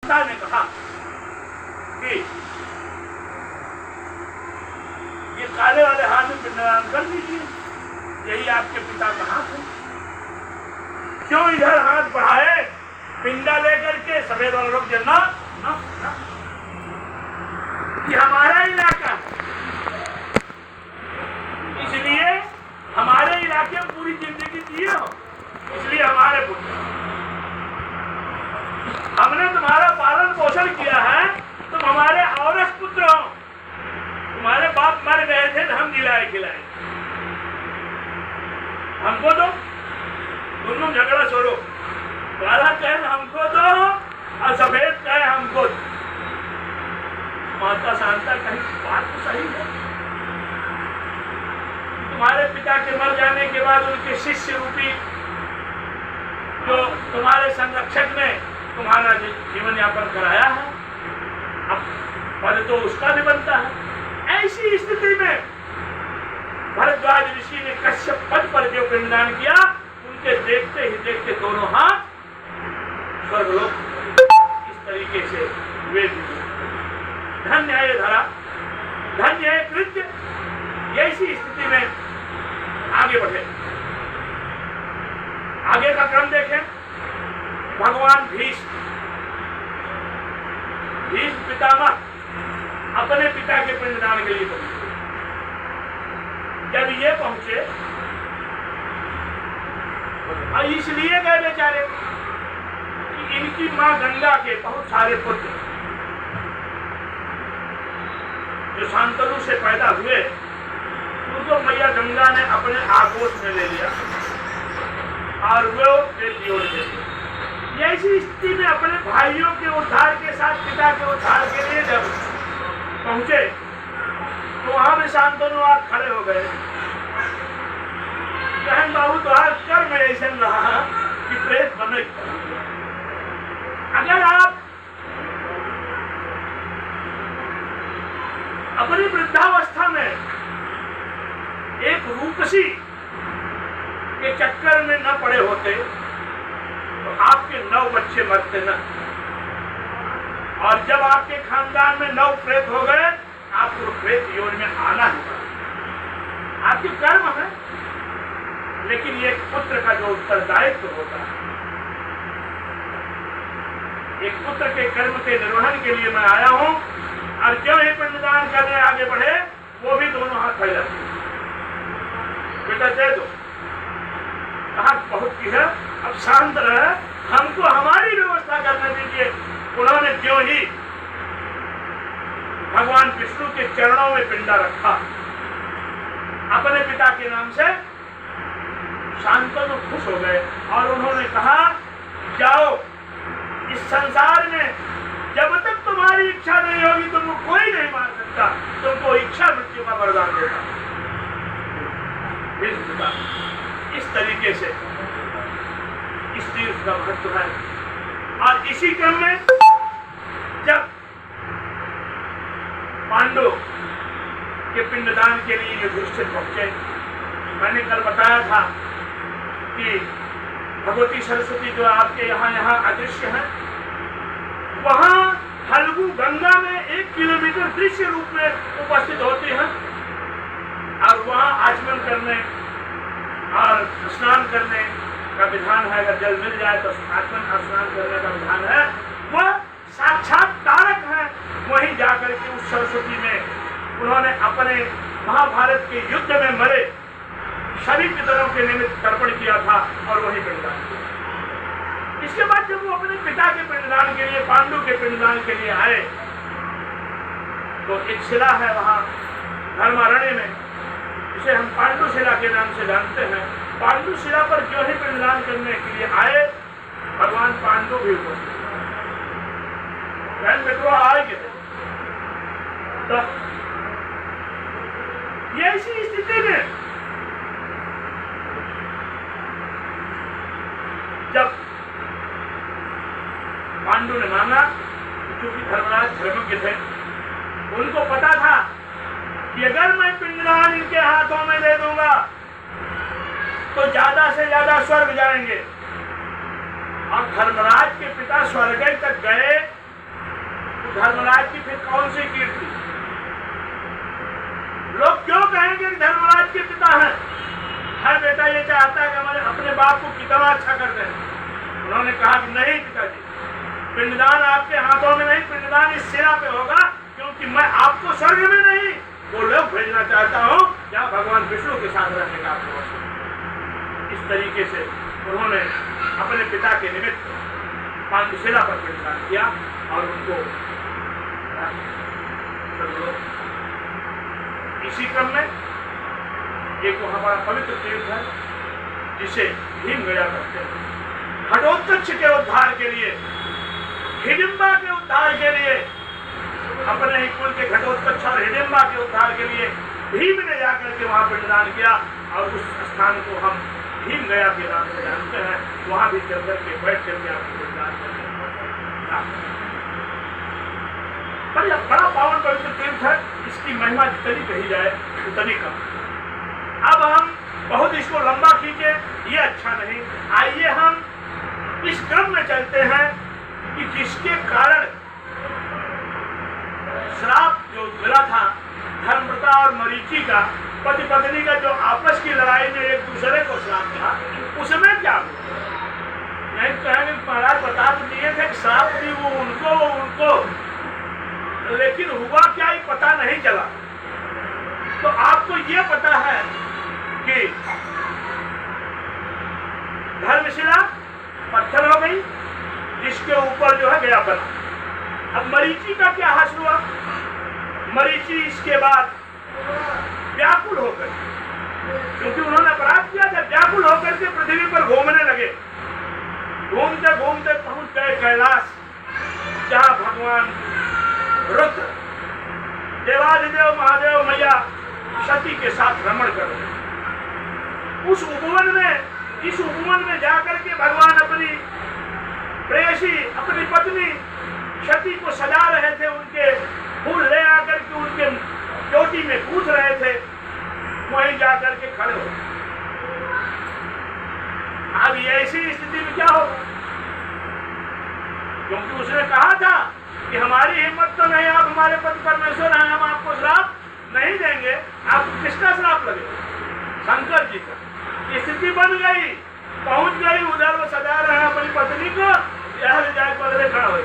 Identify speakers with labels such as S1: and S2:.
S1: पिता ने कहा कि ये काले वाले हाथ में पिंडदान कर दीजिए, यही आपके पिता का हाथ है। क्यों इधर हाथ बढ़ाए पिंडा लेकर के, सफेद वाला लोग जलना ना, ना। ये हमारा इलाका है, इसलिए हमारे इलाके में पूरी जिंदगी जिए हो, इसलिए हमारे पुत्र, हमने तुम्हारा पालन पोषण किया है, तुम हमारे औरस पुत्र हो। तुम्हारे बाप मर गए थे तो हम दिलाए खिलाए, हमको दो, तुम झगड़ा छोड़ो, काला कहे हमको दो और सफेद कहे हमको दो। माता शांता कहीं बात तो सही है। तुम्हारे पिता के मर जाने के बाद उनके शिष्य रूपी जो तुम्हारे संरक्षक ने तुम्हारा जीवन यापन कराया है, अब पद तो उसका भी बनता है। ऐसी स्थिति में भरद्वाज ऋषि ने कश्यप पद पर जो पिंडदान किया, उनके देखते ही देखते दोनों हाथ स्वर्गलोक इस तरीके से वे धन्य है ये धरा, धन्य है कृत्य। ऐसी स्थिति में आगे बढ़े, आगे का क्रम देखें। भगवान भीष्म पितामह अपने पिता के पिंडदान के लिए पहुंचे। जब ये पहुंचे और इसलिए गए बेचारे कि इनकी मां गंगा के बहुत सारे पुत्र जो शांतनु से पैदा हुए, उनको मैया गंगा ने अपने आगोश में ले लिया और वो जोड़ दिए। ऐसी स्थिति में अपने भाइयों के उद्धार के साथ पिता के उद्धार के लिए जब पहुंचे तो वहां में शांतनु आप खड़े हो गए। बहन बाबू तो आज कर्म ऐसा रहा कि प्रेत बने। अगर आप अपनी वृद्धावस्था में एक रूपसी के चक्कर में न पड़े होते तो आपके 9 बच्चे मरते न, और जब आपके खानदान में 9 प्रेत हो गए, आपको प्रेत योनि में आना ही पड़ा। आपकी कर्म है, लेकिन ये पुत्र का जो उत्तरदायित्व होता है, एक पुत्र के कर्म के निर्वहन के लिए मैं आया हूं। और जब ये पिंडदान करने आगे बढ़े, वो भी दोनों हाथ फैलाते, बेटा दे दो। कहा बहुत की है, अब शांत रहे, हमको हमारी व्यवस्था करने दीजिए। उन्होंने जो ही भगवान विष्णु के चरणों में पिंडा रखा अपने पिता के नाम से, शांतनु खुश हो गए और उन्होंने कहा जाओ, इस संसार में जब तक तुम्हारी इच्छा नहीं होगी तुमको कोई नहीं मार सकता, तुमको इच्छा मृत्यु का वरदान देता। इस तरीके से इस तीर्थ का महत्व है। और इसी क्रम में जब पांडव के पिंडदान के लिए युधिष्ठिर पहुंचे, मैंने कल बताया था कि भगवती सरस्वती जो आपके यहाँ अदृश्य है, वहां फल्गु गंगा में 1 किलोमीटर दृश्य रूप में उपस्थित होती है और वहां आचमन करने और स्नान करने का विधान है। अगर जल मिल जाए तो आचमन स्नान करने का विधान है। वह साक्षात तारक है। वहीं जाकर के उस सरस्वती में उन्होंने अपने महाभारत के युद्ध में मरे सभी पितरों के निमित्त तर्पण किया था और वही पिंडदान किया। इसके बाद जब वो अपने पिता के पिंडदान के लिए, पांडु के पिंडदान के लिए आए, तो एक शिला है वहां धर्मारण्य में, जिसे हम पांडु शिला के नाम से जानते हैं। पांडु शिला पर जो ही पिंडदान करने के लिए आए, भगवान पांडु भी उपस्थित आएंगे। तो ये ऐसी स्थिति में जब पांडु ने मांगा, क्योंकि धर्मराज धर्मज्ञ थे, उनको पता था कि अगर मैं पिंडदान इनके हाथों में दे दूंगा तो ज्यादा से ज्यादा स्वर्ग जाएंगे। और धर्मराज के पिता स्वर्ग तक गए धर्मराज की फिर कौन सी कीर्ति? लोग क्यों कहेंगे कि धर्मराज के पिता हैं? हर बेटा ये चाहता है कि हमारे अपने बाप को कितना अच्छा कर दें। उन्होंने कहा कि नहीं पिताजी, पिंडदान आपके हाथों में नहीं, पिंडदान इस सेना पे होगा, क्योंकि मैं आपको स्वर्ग में नहीं वो लोग भेजना चाहता हूँ जहाँ भगवान विष्णु के साथ रहने का आपको अवसर। इस तरीके से उन्होंने अपने पिता के निमित्त पांडुशिला पर पिंडदान किया और उनको इसी क्रम में एक वहां बड़ा पवित्र तीर्थ है जिसे भीम गया करते हैं। घटोत्कच के उद्धार के लिए, हिडिंबा के उद्धार के लिए, अपने ही कुल के घटोत्कच और हिडिंबा के उद्धार के लिए भीम ने जाकर के वहां पिंडदान किया और उस स्थान को हम भीम गया के नाम से जानते हैं। वहां भी चल करके बैठ करके आपको पिंडदान करते बड़ा पावन पवित्र तीर्थ है। इसकी महिमा जितनी कही जाए उतनी कम। अब हम बहुत इसको लंबा खींचे ये अच्छा नहीं। आइए हम इस क्रम में चलते हैं कि जिसके कारण श्राप जो मिला था धर्मव्रता और मरीचि का, पति पत्नी का जो आपस की लड़ाई में एक दूसरे को श्राप था, उसमें क्या हुआ? नहीं कहेंगे महाराज बता तो दिए थे कि श्राप भी वो उनको, लेकिन हुआ क्या ये पता नहीं चला। तो आपको ये पता है कि धर्मशिला पत्थर हो गई जिसके ऊपर जो है गया बना। अब मरीचि का क्या हासिल हुआ? मरीचि इसके बाद व्याकुल हो गए, क्योंकि उन्होंने अपराध किया था। व्याकुल होकर के पृथ्वी पर घूमने लगे। घूमते घूमते पहुंच गए कैलाश, जहां भगवान रुद्र देवाधिदेव महादेव मैया सती के साथ भ्रमण कर रहे। उस उपवन में जाकर के भगवान अपनी प्रेयसी, अपनी पत्नी सती को सजा रहे थे। उनके फूल ले आकर के उनके चोटी में कूद रहे थे। वहीं जाकर के खड़े हो। अब ऐसी स्थिति में क्या होगा? क्योंकि उसने कहा था कि हमारी हिम्मत तो नहीं, आप हमारे पति परमेश्वर हैं, हम आपको श्राप नहीं देंगे। आपको किसका श्राप लगेगा? शंकर जी का। स्थिति बन गई, पहुंच गई उधर, वो सजा रहे हैं अपनी पत्नी को, यह जाकर खड़ा हो।